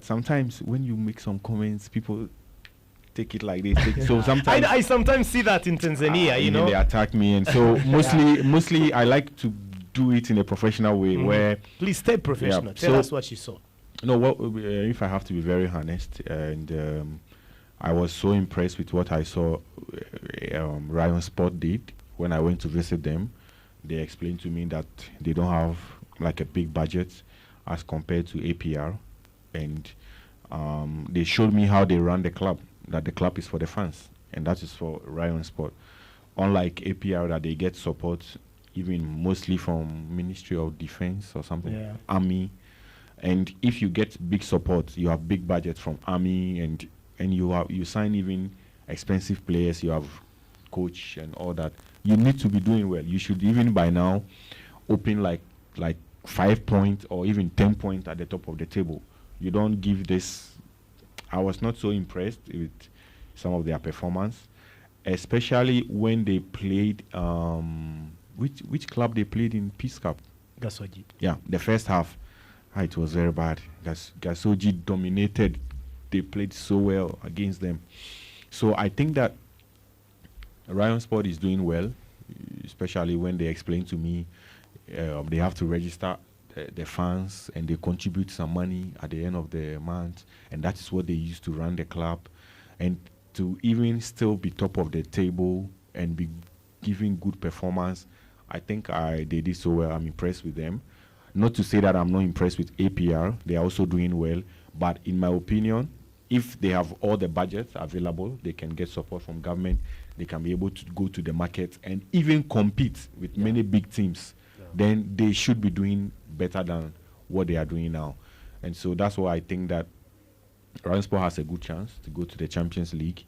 Sometimes when you make some comments, people take it like this. So sometimes I sometimes see that in Tanzania, you know. They attack me, and so mostly I like to do it in a professional way. Where please stay professional. Tell us what you saw. No, if I have to be very honest, and I was so impressed with what I saw Ryan Sport did when I went to visit them. They explained to me that they don't have like a big budget as compared to APR, and they showed me how they run the club, that the club is for the fans, and that is for Ryan Sport. Unlike APR, that they get support even mostly from Ministry of Defense or something, Army. And if you get big support, you have big budget from Army, and you sign even expensive players, you have coach and all that. You need to be doing well. You should even by now open like 5 points or even 10 points at the top of the table. You don't give this. I was not so impressed with some of their performance, especially when they played which club they played in Peace Cup? Gasogi. Yeah, the first half, it was very bad. Gasogi dominated. They played so well against them. So I think that Ryan Sport is doing well, especially when they explain to me they have to register the fans and they contribute some money at the end of the month, and that is what they use to run the club, and to even still be top of the table and be giving good performance. I think they did so well. I'm impressed with them. Not to say that I'm not impressed with APR. They are also doing well, but in my opinion, if they have all the budgets available, they can get support from government, they can be able to go to the market and even compete with many big teams, then they should be doing better than what they are doing now. And so that's why I think that Ransport has a good chance to go to the Champions League,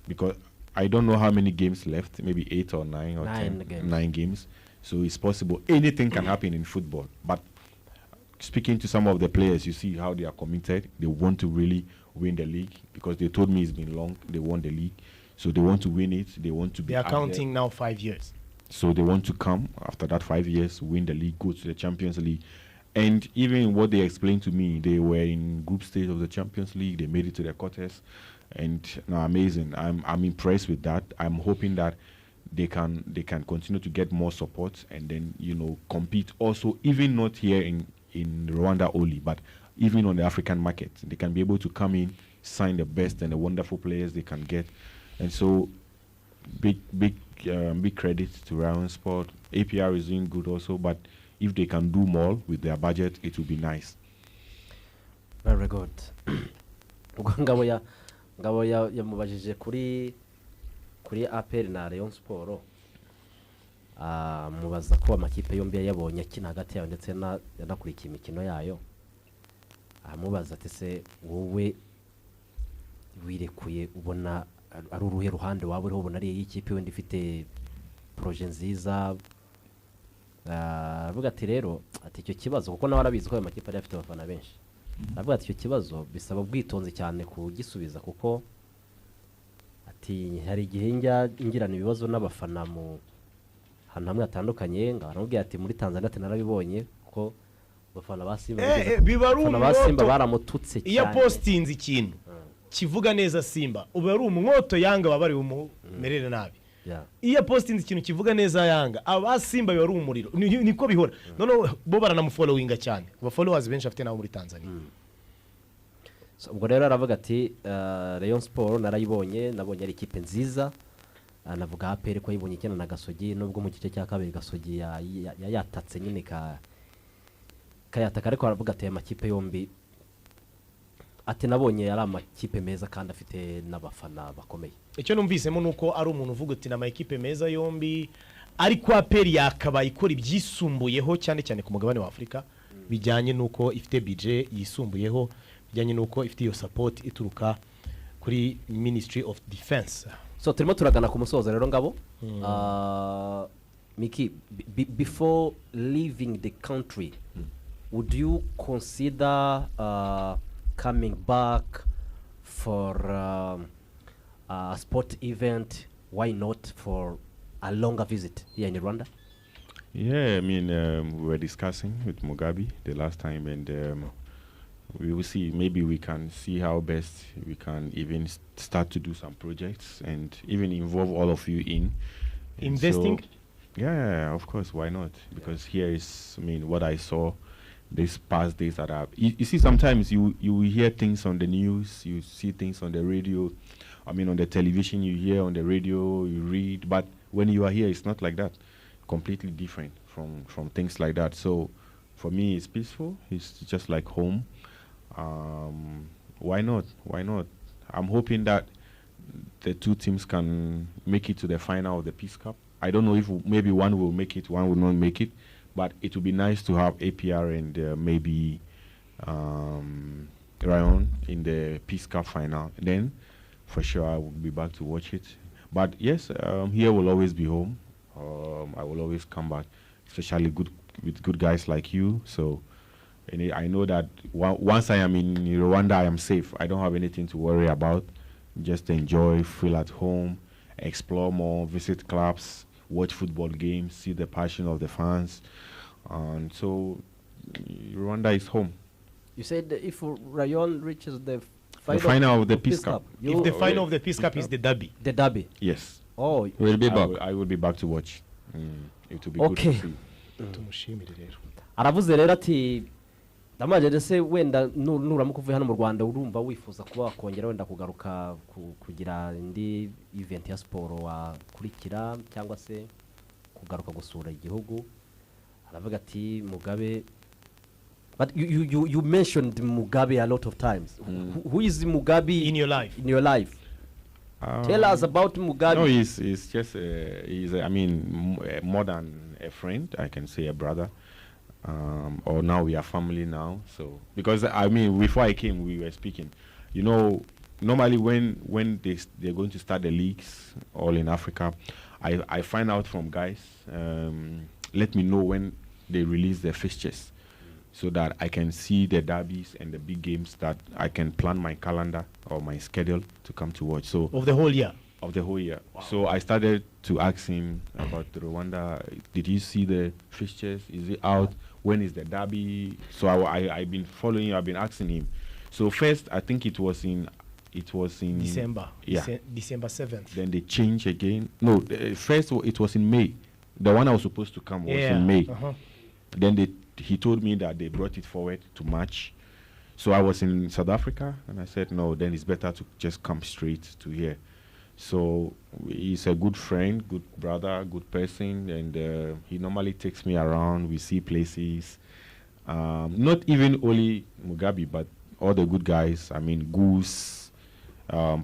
because I don't know how many games left, maybe 8 or 9 or 9 games. So it's possible. Anything can happen in football. But speaking to some of the players, you see how they are committed. They want to really win the league, because they told me it's been long. They won the league. So they want to win it. They want to be. They are counting now 5 years. So they want to come after that 5 years, win the league, go to the Champions League. And even what they explained to me, they were in group stage of the Champions League. They made it to the quarters. And now amazing. I'm impressed with that. I'm hoping that they can continue to get more support and then, compete also, even not here in Rwanda only, but even on the African market. They can be able to come in, sign the best and the wonderful players they can get. And so big credit to Ryan Sport. APR is doing good also, but if they can do more with their budget, it will be nice. Very good. Ngabo yamubajije kuri APR na Rayon Sport, mubaza ko amakipe yombi yabonye akina hagati yayo ndetse yanakurikiye imikino yayo. Mubaza ati se wowe wirekuye ubona ari uruhe ruhande waba uriho ubona ari ikipe wenda ifite proje nziza. Avuga ati rero ati icyo kibazo kuko nawe arabizi ko ayo makipe ari afite abafana benshi. Avuga ati icyo kibazo bisaba ubwitonzi cyane kugisubiza, kuko ati hari igihe ingirana ibibazo n'abafana mu hantu hamwe hatandukanye, ngaramubwiye ati muri Tanzania ati narabibonye kuko abafana ba Simba baramututse cyane. Iya postinze ikintu kivuga neza Simba ubu ari umwoto Yanga babari umumerere nabi. Iya postinze ikintu kivuga neza Yanga aba Simba bari umuriro, niko bihora. None bo baranamufollowinga cyane, aba followers benshi afite nawo muri Tanzania. So ubwo rero aravuga ati Rayon Sport narayibonye, nabonye ari ikipe nziza. Anavuga APR ko yibonye cyane na Gasogi, nubwo mu gice cya kabiri Gasogi yatatse nyine kayataka, ariko aravuga ati amakipe yombi ati nabonye ari amakipe meza kandi afite n'abafana bakomeye. Icyo numvisemo nuko ari umuntu uvuga ati na makipe meza yombi, ariko APR yakabaye ikora ibyisumbuyeho cyane cyane ku mugabane wa Afrika, bijyanye nuko ifite budget yisumbuyeho, bijyanye nuko ifite iyo support ituruka kuri Ministry of Defense. So turimo turagana ku musozo rero ngabo. Micky, before leaving the country, would you consider coming back for a sport event? Why not for a longer visit here in Rwanda? Yeah, I mean, we were discussing with Mugabe the last time, and we will see. Maybe we can see how best we can even start to do some projects and even involve all of you in And Investing? Yeah, of course. Why not? Because here is, I mean, what I saw these past days that are. You see, sometimes you hear things on the news, you see things on the radio. I mean, on the television, you hear on the radio, you read. But when you are here, it's not like that. Completely different from things like that. So, for me, it's peaceful. It's just like home. Why not? Why not? I'm hoping that the two teams can make it to the final of the Peace Cup. I don't know if maybe one will make it, one will not make it, but it would be nice to have APR and maybe Rayon in the Peace Cup final. Then, for sure, I will be back to watch it. But yes, here will always be home. I will always come back, especially with good guys like you. So, and I know that once I am in Rwanda, I am safe. I don't have anything to worry about. Just enjoy, feel at home, explore more, visit clubs, watch football games, see the passion of the fans. And so Rwanda is home. You said that if Rayon reaches the final of the Peace Cup. If the final of the Peace Cup is the derby. The derby. Yes. Oh, We'll be back. I will be back to watch. It will be Okay. good to see. Tumushimire rero. aravuze rero ati ndamajije se wenda nuramuka uvuye hano mu Rwanda urumva wifuza kuba wakongera wenda kugaruka kugira indi event ya siporo wakurikira cyangwa se kugaruka gusura igihugu. Aravuga ati Mugabe, but you mentioned Mugabe a lot of times. Who is Mugabe In your life. in your life? Tell us about Mugabe. No, he's just I mean more than a friend. I can say a brother. Or now we are family now. So because I mean before I came we were speaking. You know, normally when they're going to start the leagues all in Africa, I find out from guys. Let me know when they release their fixtures, so that I can see the derbies and the big games that I can plan my calendar or my schedule to come to watch. So Of the whole year. of the whole year. So I started to ask him about Rwanda. Did you see the fixtures? Is it out? When is the derby? So I've been following. I've been asking him. So first, I think it was in December. Yeah. December 7th. Then they changed again. No, first it was in May. The one I was supposed to come was in May. Uh-huh. Then he told me that they brought it forward to March. So I was in South Africa, and I said, no, then it's better to just come straight to here. So he's a good friend, good brother, good person, and he normally takes me around. We see places. Not even only Mugabe, but all the good guys. I mean, Goose,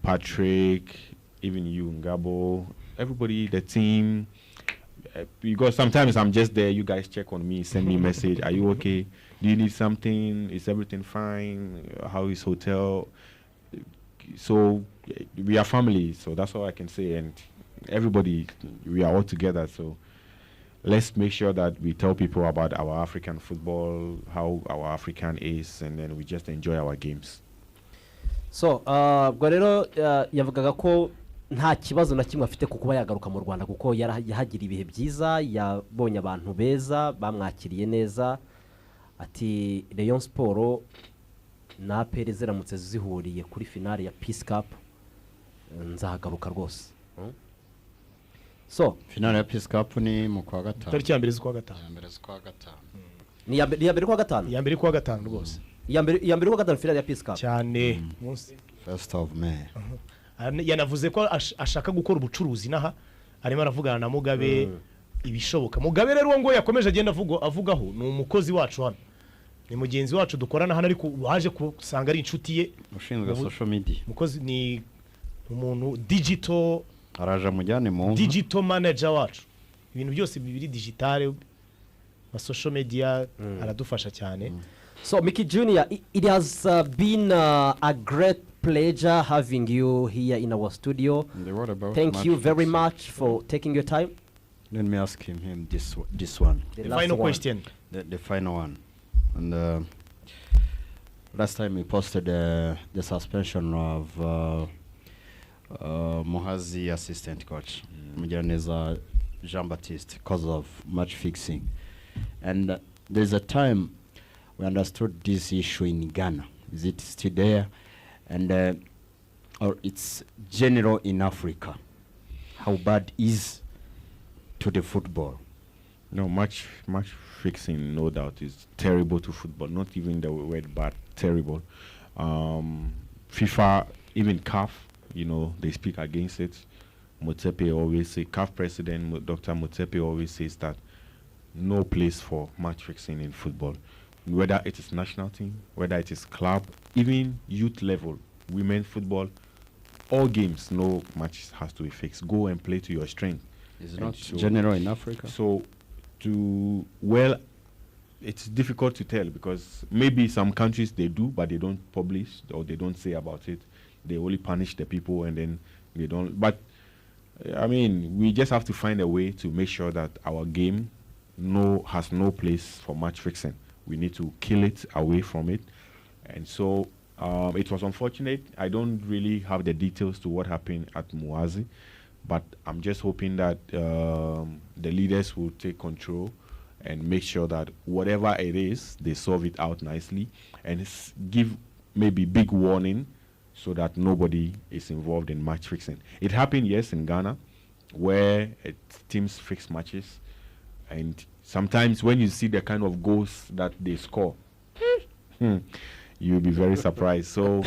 Patrick, even you, Ngabo, everybody, the team. Because sometimes I'm just there, you guys check on me, send me a message. Are you okay? Do you need something? Is everything fine? How is hotel? So we are family, so that's all I can say. And everybody, we are all together. So let's make sure that we tell people about our African football, how our African is, and then we just enjoy our games. So ubwo rero yavugaga ko nta kibazo na kimwe afite kuko yagaruka mu Rwanda kuko yahagira ibihe byiza, yabonye abantu beza bamwakiriye neza. Ati Rayon Sport na APR ziramutse zihuriye kuri finale ya Peace Cup nzahagaruka rwose. So Finale ya Peace Cup ni mu kwa gatanu. Tariki ya mbere z'ukwa gatanu. Ya mbere z'ukwa gatanu. ni ya mbere kwa gatanu. Ya mbere kwa gatanu rwose. Ya mbere kwa gatanu finale ya Peace Cup. Cyane. Munsi. 1st of May. Yanavuze ko ashaka gukora ubucuruzi naha arimo aravugana na Mugabe ibishoboka. Mugabe rero ngo yakomeje agenda avugaho ni umukozi wacu hano. Ni mugenzi wacu dukorana hano ariko waje kusanga ari inshuti ye. Ushinzwe social media. Mukozi ni umuntu digital Araje mujyane mu digital manager wacu. Ibintu byose bibiri digital na social media aradufasha cyane. So Micky Junior, it has been a great pleasure having you here in our studio. Thank you very much for taking your time. Let me ask him this one. The final question. The final one. And last time we posted the suspension of Muhazi assistant coach Mugiraneza Jean-Baptiste because of match fixing. And there's a time we understood this issue in Ghana. Is it still there? And or it's general in Africa? How bad is to the football? No, match fixing, no doubt, is terrible to football. Not even the word bad, terrible. FIFA, even CAF, they speak against it. Motsepe always say, CAF president Dr. Motsepe always says that no place for match fixing in football. Whether it is national team, whether it is club, even youth level, women football, all games, no match has to be fixed. Go and play to your strength. It's not general in Africa. So, it's difficult to tell because maybe some countries they do, but they don't publish or they don't say about it. They only punish the people and then they don't. But I mean, we just have to find a way to make sure that our game has no place for match fixing. We need to kill it away from it. And so it was unfortunate. I don't really have the details to what happened at Muazi, but I'm just hoping that the leaders will take control and make sure that whatever it is, they solve it out nicely and give maybe big warning so that nobody is involved in match fixing. It happened, yes, in Ghana, where teams fix matches, and sometimes when you see the kind of goals that they score, you'll be very surprised. So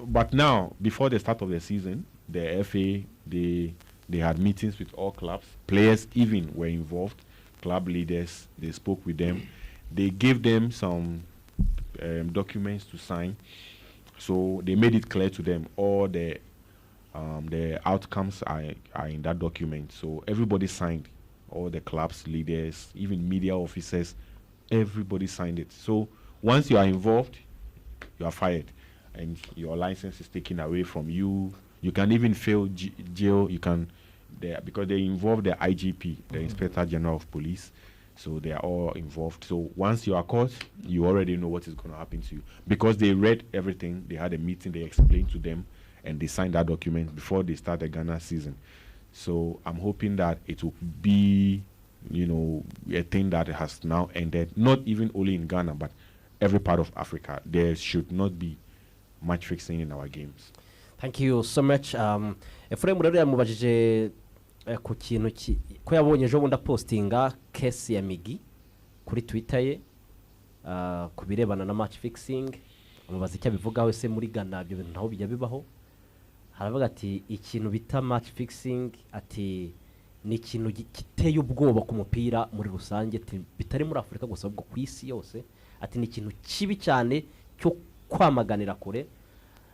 but now, before the start of the season, the FA, they had meetings with all clubs. Players even were involved. Club leaders, they spoke with them. They gave them some documents to sign. So they made it clear to them all the outcomes are in that document. So everybody signed. All the clubs, leaders, even media officers, everybody signed it. So once you are involved, you are fired, and your license is taken away from you. You can even fail jail. You can, because they involve the IGP, the Inspector General of Police. So they are all involved. So once you are caught, you already know what is going to happen to you. Because they read everything, they had a meeting, they explained to them, and they signed that document before they start the Ghana season. So I'm hoping that it will be, a thing that has now ended, not even only in Ghana, but every part of Africa. There should not be match fixing in our games. Thank you so much. Efrem rero yamubajije ku kintu ko yabonye ejo bundi postinga case ya Micky kuri Twitter ye ku birebana na match fixing. Amubaza icyo abivugaho se muri Ghana ibyo bintu ntaho bijya bibaho. Haravuga ati ikintu bita match fixing ati ni ikintu giteye ubwoba ku mupira muri rusange bitari muri Afrika gusa ahubwo ku isi yose. Ati ni ikintu kibi cyane cyo kwamaganira kure.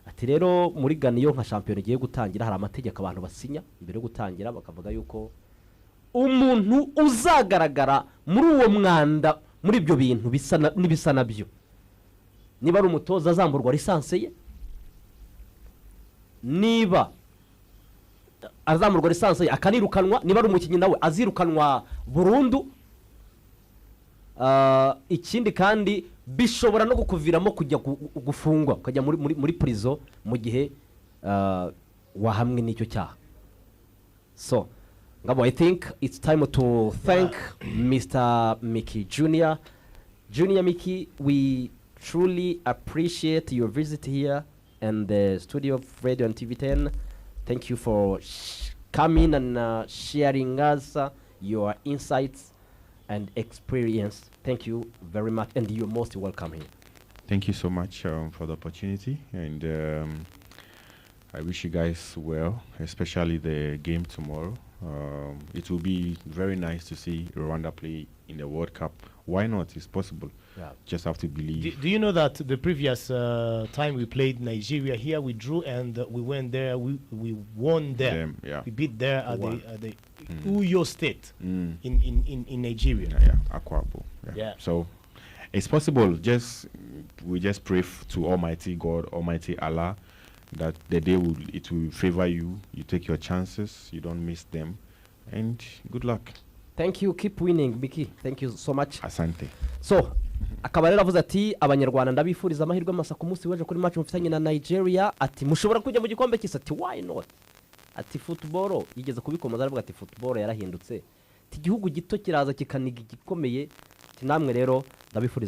Ati rero muri Ghana iyo nka champion igiye gutangira hari amategeko abantu basinya mbere yo gutangira bakavuga yuko umuntu uzagaragara muri uwo mwanda muri ibyo bintu bisa nabyo niba ari umutoza azamburwa lisanse ye, niba azamurwa lisanse ye akanirukanwa, niba ari umukinnyi nawe azirukanwa burundu. Ikindi kandi bishobora no gukuviramo kujya gufungwa kujya muri prison mu gihe wahamwe n'icyo cyaha. So ngabo, I think it's time to thank Mr. Micky Junior Micky. We truly appreciate your visit here and the studio of Radio and TV 10. Thank you for coming and sharing us your insights and experience. Thank you very much, and you're most welcome here. Thank you so much for the opportunity, and I wish you guys well, especially the game tomorrow. It will be very nice to see Rwanda play in the World Cup. Why not? It's possible. Yeah. Just have to believe. Do you know that the previous time we played Nigeria here, we drew and we went there, we won there. Yeah. We beat there at the Uyo State in Nigeria. Yeah, Akwabo. Yeah. So it's possible. We just pray to Almighty God, Almighty Allah, that the day it will favor you. You take your chances. You don't miss them. And good luck. Thank you. Keep winning, Micky. Thank you so much. Asante. So, akaba rero avuze ati Abanyarwanda ndabifuriza amahirwe masa ku munsi weje kuri match mufitanye na Nigeria. Ati mushobora kujya mu gikombe cy'isi. Ati why not? Ati football yigeze kubikomaza aravuga ati football yarahindutse. Ati igihugu gito kiraza kikaniga igikomeye. Ati namwe rero ndabifuriza